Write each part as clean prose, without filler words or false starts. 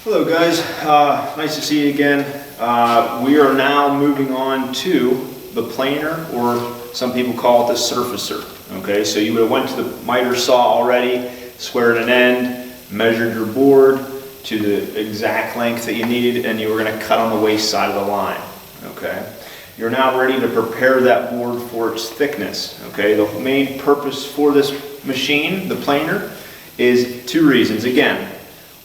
Hello guys, nice to see you again. We are now moving on to the planer, or some people call it the surfacer. Okay, so you would have went to the miter saw already, squared an end, measured your board to the exact length that you needed, and you were going to cut on the waist side of the line. Okay, you're now ready to prepare that board for its thickness. Okay, the main purpose for this machine, the planer, is two reasons. Again,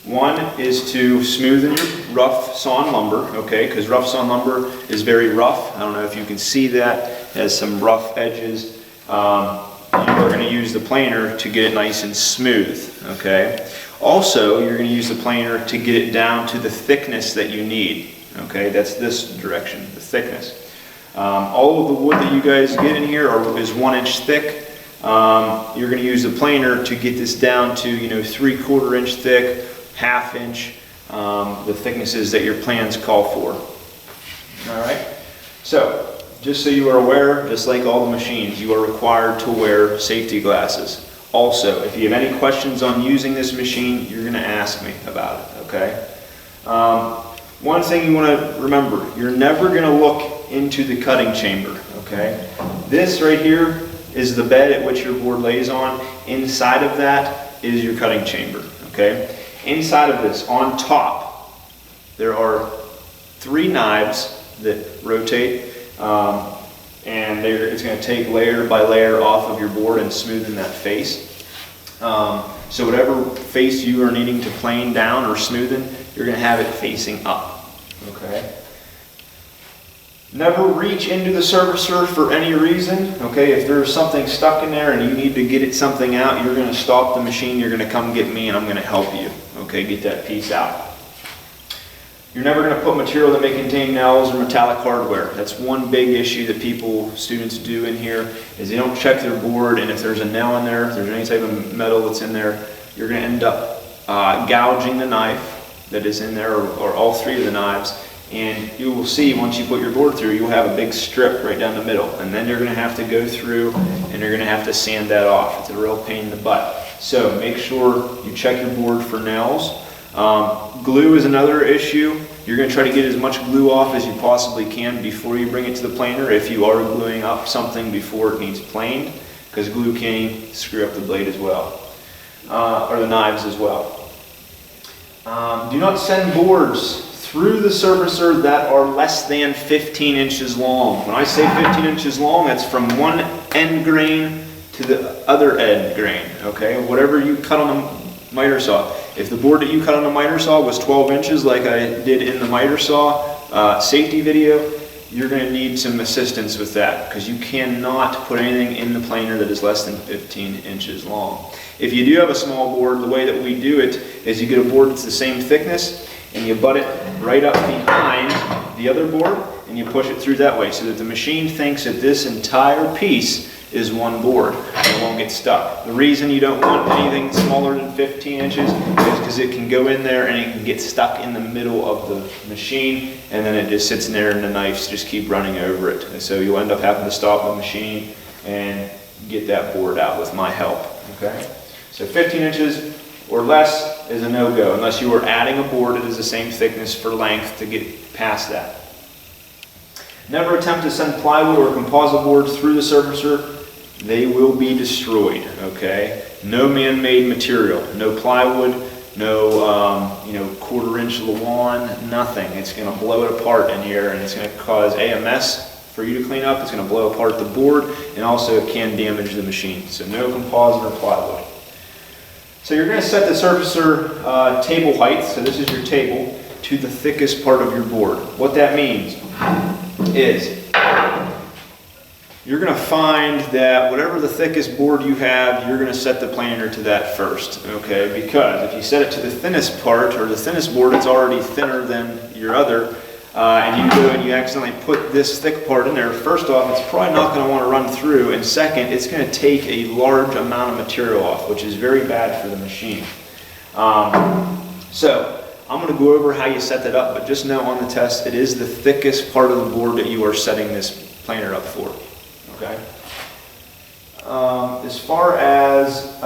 one is to smoothen your rough sawn lumber, okay, because rough sawn lumber is very rough. I don't know if you can see that. It has some rough edges. You're going to use the planer to get it nice and smooth, okay. Also, you're going to use the planer to get it down to the thickness that you need, okay. That's this direction, the thickness. All of the wood that you guys get in here is 1 inch thick. You're going to use the planer to get this down to, 3/4 inch thick, 1/2 inch, the thicknesses that your plans call for. All right. So, just so you are aware, just like all the machines, you are required to wear safety glasses. Also, if you have any questions on using this machine, you're going to ask me about it. Okay. One thing you want to remember: you're never going to look into the cutting chamber. Okay. This right here is the bed at which your board lays on. Inside of that is your cutting chamber. Okay. Inside of this, on top, there are 3 knives that rotate, and it's going to take layer by layer off of your board and smoothen that face. So whatever face you are needing to plane down or smoothen, you're going to have it facing up. Okay. Never reach into the surfacer for any reason. Okay, if there's something stuck in there and you need to get something out, you're going to stop the machine, you're going to come get me, and I'm going to help you. Okay, get that piece out. You're never going to put material that may contain nails or metallic hardware. That's one big issue that students do in here, is they don't check their board, and if there's a nail in there, if there's any type of metal that's in there, you're going to end up gouging the knife that is in there, or all 3 of the knives. And you will see, once you put your board through, you'll have a big strip right down the middle, and then you're going to have to go through and you're going to have to sand that off. It's a real pain in the butt. So make sure you check your board for nails. Glue is another issue. You're going to try to get as much glue off as you possibly can before you bring it to the planer, if you are gluing up something before it needs planed, because glue can screw up the blade as well, or the knives as well. Do not send boards through the surfacer that are less than 15 inches long. When I say 15 inches long, that's from one end grain to the other end grain. Okay, whatever you cut on the miter saw. If the board that you cut on the miter saw was 12 inches, like I did in the miter saw safety video, you're going to need some assistance with that, because you cannot put anything in the planer that is less than 15 inches long. If you do have a small board, the way that we do it is you get a board that's the same thickness, and you butt it right up behind the other board, and you push it through that way, so that the machine thinks that this entire piece is one board and it won't get stuck. The reason you don't want anything smaller than 15 inches is because it can go in there and it can get stuck in the middle of the machine, and then it just sits in there and the knives just keep running over it. And so you'll end up having to stop the machine and get that board out with my help. Okay? So 15 inches or less is a no-go, unless you are adding a board that is the same thickness for length to get past that. Never attempt to send plywood or composite boards through the surfacer. They will be destroyed. Okay? No man-made material, no plywood, no 1/4 inch lawn, nothing. It's going to blow it apart in here, and it's going to cause a mess for you to clean up. It's going to blow apart the board, and also it can damage the machine. So no composite or plywood. So you're going to set the surfacer table height, so this is your table, to the thickest part of your board. What that means is you're going to find that whatever the thickest board you have, you're going to set the planer to that first, okay? Because if you set it to the thinnest part, or the thinnest board, it's already thinner than your other, and you go and you accidentally put this thick part in there, first off, it's probably not going to want to run through, and second, it's going to take a large amount of material off, which is very bad for the machine. So I'm going to go over how you set that up, but just know on the test, it is the thickest part of the board that you are setting this planer up for. Okay. As far as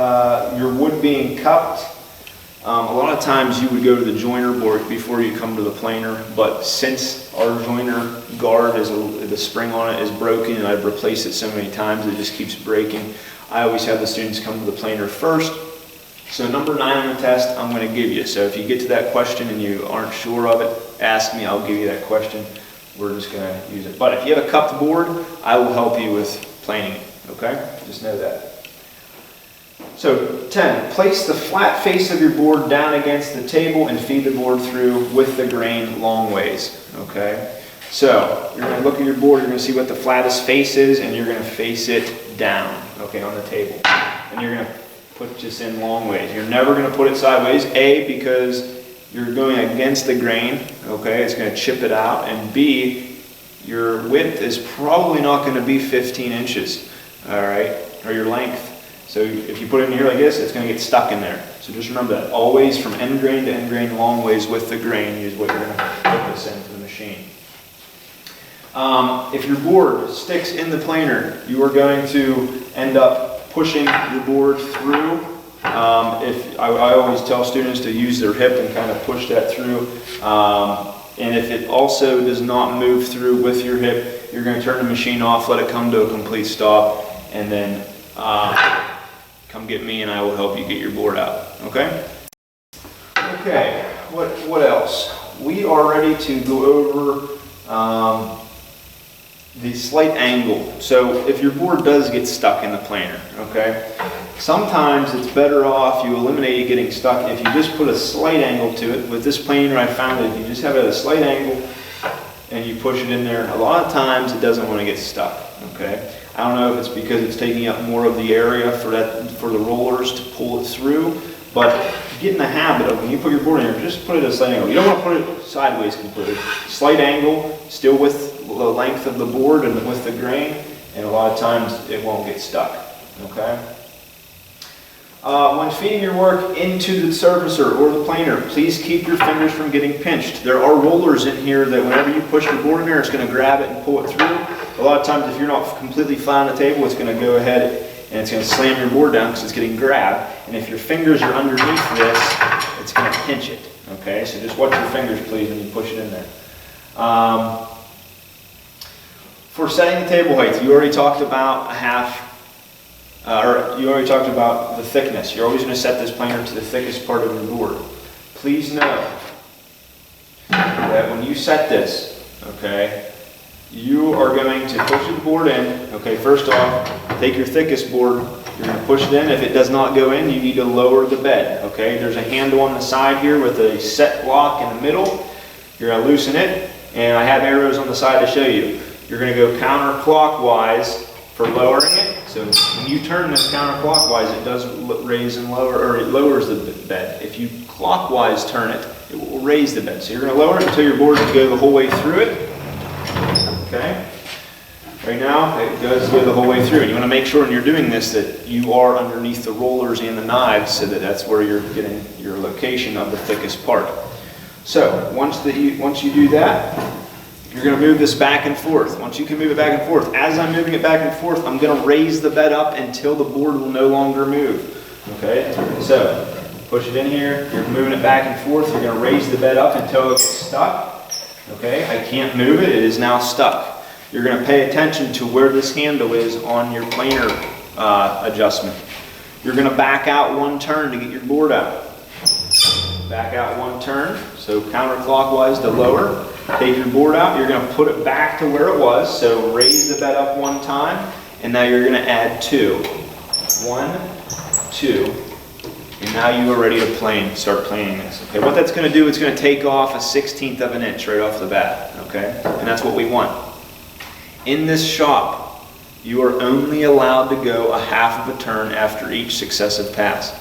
your wood being cupped, A lot of times you would go to the joiner board before you come to the planer, but since our joiner guard the spring on it is broken and I've replaced it so many times it just keeps breaking, I always have the students come to the planer first. So number 9 on the test I'm going to give you. So if you get to that question and you aren't sure of it, ask me, I'll give you that question. We're just going to use it. But if you have a cupped board, I will help you with planing it, okay? Just know that. So 10, place the flat face of your board down against the table and feed the board through with the grain long ways, okay? So you're going to look at your board, you're going to see what the flattest face is, and you're going to face it down, okay, on the table. And you're going to put this in long ways. You're never going to put it sideways, A, because you're going against the grain, okay, it's going to chip it out, and B, your width is probably not going to be 15 inches, all right, or your length. So if you put it in here like this, it's going to get stuck in there. So just remember that. Always from end grain to end grain, long ways with the grain is what you're going to put this into the machine. If your board sticks in the planer, you are going to end up pushing your board through. I always tell students to use their hip and kind of push that through. And if it also does not move through with your hip, you're going to turn the machine off, let it come to a complete stop, and then come get me and I will help you get your board out, okay? Okay, what else? We are ready to go over the slight angle. So if your board does get stuck in the planer, okay, sometimes it's better off, you eliminate it getting stuck if you just put a slight angle to it. With this planer I found that if you just have it at a slight angle and you push it in there, a lot of times it doesn't want to get stuck, okay? I don't know if it's because it's taking up more of the area for the rollers to pull it through, but get in the habit of when you put your board in there, just put it at a slight angle. You don't want to put it sideways completely. Slight angle, still with the length of the board and with the grain, and a lot of times it won't get stuck, okay? When feeding your work into the surfacer or the planer, please keep your fingers from getting pinched. There are rollers in here that whenever you push your board in there, it's going to grab it and pull it through. A lot of times if you're not completely flat on the table, it's going to go ahead and it's going to slam your board down because it's getting grabbed. And if your fingers are underneath this, it's going to pinch it. Okay, so just watch your fingers please when you push it in there. For setting the table height, you already talked about you already talked about the thickness. You're always going to set this planer to the thickest part of your board. Please know that when you set this, okay, you are going to push the board in. Okay, first off, take your thickest board, you're going to push it in. If it does not go in, you need to lower the bed. Okay, there's a handle on the side here with a set block in the middle. You're going to loosen it, and I have arrows on the side to show you. You're going to go counterclockwise for lowering it. So when you turn this counterclockwise, it does raise and lower, or it lowers the bed. If you clockwise turn it, it will raise the bed. So you're going to lower it until your board can go the whole way through it. Okay? Right now, it does go the whole way through. And you want to make sure when you're doing this that you are underneath the rollers and the knives so that that's where you're getting your location of the thickest part. So once you do that, you're going to move this back and forth. Once you can move it back and forth, as I'm moving it back and forth, I'm going to raise the bed up until the board will no longer move. Okay? So push it in here, you're moving it back and forth, you're going to raise the bed up until it gets stuck. Okay, I can't move it, it is now stuck. You're going to pay attention to where this handle is on your planer adjustment. You're going to back out one turn to get your board out. Back out one turn, so counterclockwise to lower. Take your board out, you're going to put it back to where it was, so raise the bed up one time, and now you're going to add 2. 1, 2. And now you are ready to start planing this. Okay, what that's going to do, it's going to take off a 1/16 of an inch right off the bat. Okay, and that's what we want. In this shop, you are only allowed to go a half of a turn after each successive pass.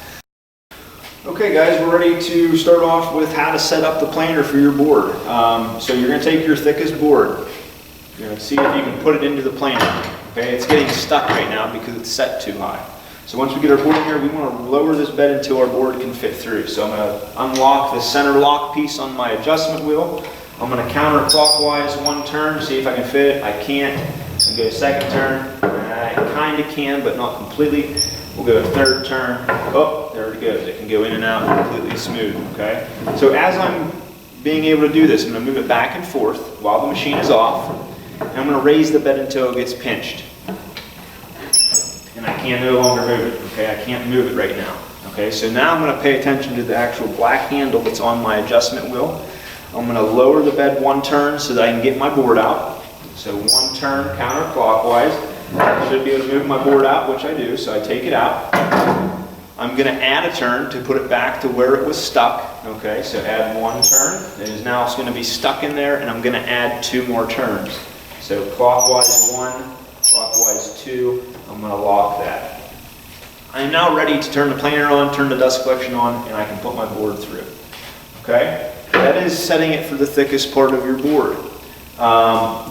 Okay guys, we're ready to start off with how to set up the planer for your board. So you're going to take your thickest board. You're going to see if you can put it into the planer. Okay, it's getting stuck right now because it's set too high. So once we get our board in here, we want to lower this bed until our board can fit through. So I'm going to unlock the center lock piece on my adjustment wheel. I'm going to counterclockwise one turn, see if I can fit it. I can't. And go second turn. I kind of can, but not completely. We'll go a third turn. Oh, look, there it goes. It can go in and out completely smooth, okay? So as I'm being able to do this, I'm going to move it back and forth while the machine is off, and I'm going to raise the bed until it gets pinched. And I can no longer move it, okay? I can't move it right now, okay? So now I'm going to pay attention to the actual black handle that's on my adjustment wheel. I'm going to lower the bed one turn so that I can get my board out. So one turn counterclockwise. I should be able to move my board out, which I do, so I take it out. I'm going to add a turn to put it back to where it was stuck. Okay, so add one turn. It is now going to be stuck in there, and I'm going to add 2 more turns. So clockwise 1, clockwise 2. I'm going to lock that. I am now ready to turn the planer on, turn the dust collection on, and I can put my board through. Okay, that is setting it for the thickest part of your board.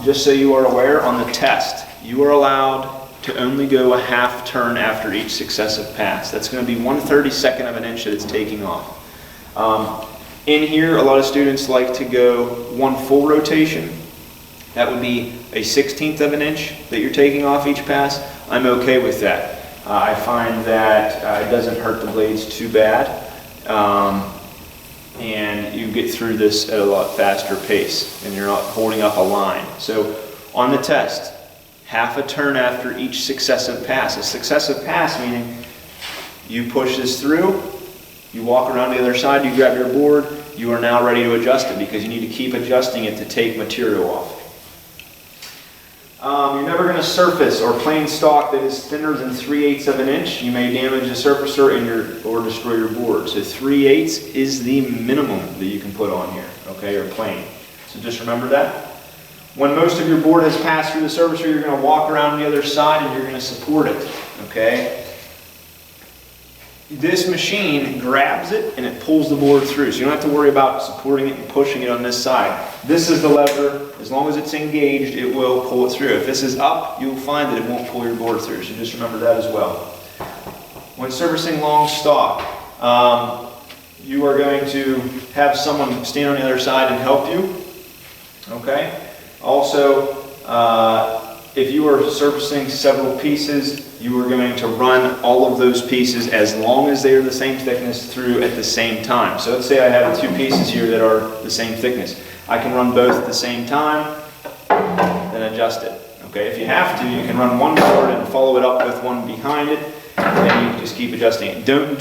Just so you are aware, on the test, you are allowed to only go a half turn after each successive pass. That's going to be 1/32 of an inch that it's taking off. In here, a lot of students like to go 1 full rotation. That would be a 1/16 of an inch that you're taking off each pass. I'm okay with that. I find that it doesn't hurt the blades too bad, and you get through this at a lot faster pace, and you're not holding up a line. So on the test, half a turn after each successive pass. A successive pass meaning you push this through, you walk around the other side, you grab your board, you are now ready to adjust it because you need to keep adjusting it to take material off. You're never going to surface or plane stock that is thinner than 3/8 of an inch. You may damage the surfacer or destroy your board. So 3/8 is the minimum that you can put on here, okay, or plane. So just remember that. When most of your board has passed through the surfacer, you're going to walk around the other side and you're going to support it, okay? This machine grabs it and it pulls the board through, so you don't have to worry about supporting it and pushing it on this side. This is the lever. As long as it's engaged, it will pull it through. If this is up, you'll find that it won't pull your board through, so just remember that as well. When servicing long stock, you are going to have someone stand on the other side and help you, okay? Also, if you are servicing several pieces, you are going to run all of those pieces as long as they are the same thickness through at the same time. So let's say I have 2 pieces here that are the same thickness. I can run both at the same time, then adjust it. Okay, if you have to, you can run one board and follow it up with one behind it, and you just keep adjusting it. Don't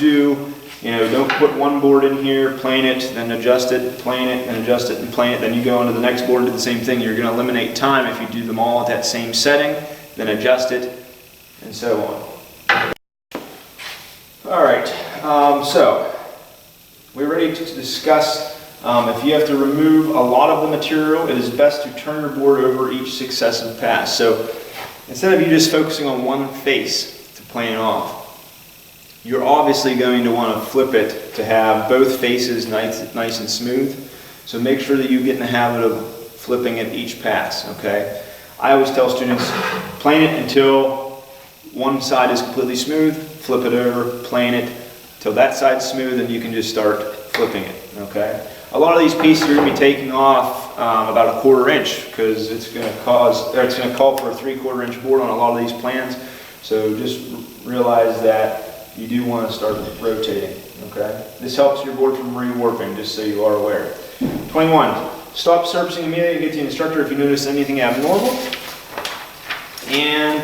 put one board in here, plane it, then adjust it, plane it, then adjust it, and plane it. Then you go onto the next board and do the same thing. You're going to eliminate time if you do them all at that same setting, then adjust it, and so on. All right, so we're ready to discuss if you have to remove a lot of the material, it is best to turn your board over each successive pass. So instead of you just focusing on one face to plane it off, you're obviously going to want to flip it to have both faces nice and smooth. So make sure that you get in the habit of flipping it each pass, okay? I always tell students, plane it until one side is completely smooth, flip it over, plane it till that side's smooth, and you can just start flipping it, okay? A lot of these pieces are going to be taking off about 1/4 inch because it's going to call for a 3/4 inch board on a lot of these plans. So just realize that you do want to start rotating, okay? This helps your board from rewarping, just so you are aware. 21, stop servicing immediately, get to the instructor if you notice anything abnormal. And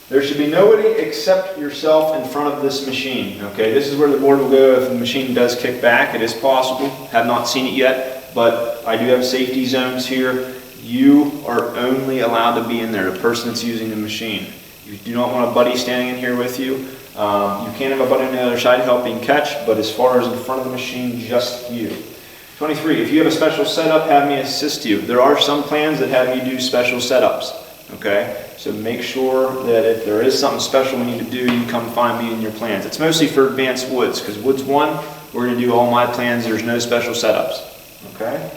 there should be nobody except yourself in front of this machine, okay? This is where the board will go if the machine does kick back. It is possible, have not seen it yet, but I do have safety zones here. You are only allowed to be in there, the person that's using the machine. You do not want a buddy standing in here with you. You can have a buddy on the other side helping catch, but as far as in front of the machine, just you. 23, if you have a special setup, have me assist you. There are some plans that have you do special setups, okay? So make sure that if there is something special we need to do, you come find me in your plans. It's mostly for advanced woods, because woods 1, we're going to do all my plans, there's no special setups, okay?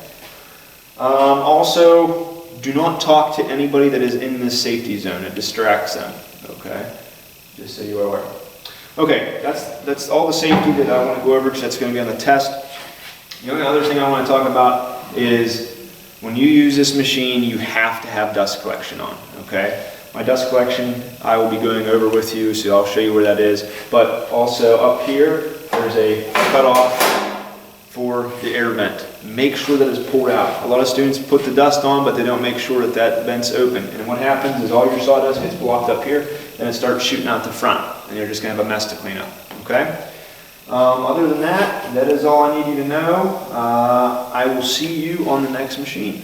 Also, do not talk to anybody that is in this safety zone. It distracts them, okay? Just so you are aware. Okay, that's all the safety that I want to go over because that's going to be on the test. The only other thing I want to talk about is when you use this machine, you have to have dust collection on, okay? My dust collection, I will be going over with you, so I'll show you where that is. But also up here, a cutoff for the air vent. Make sure that it's pulled out. A lot of students put the dust on, but they don't make sure that that vent's open. And what happens is all your sawdust gets blocked up here, and it starts shooting out the front, and you're just gonna have a mess to clean up, okay? Other than that, that is all I need you to know. I will see you on the next machine.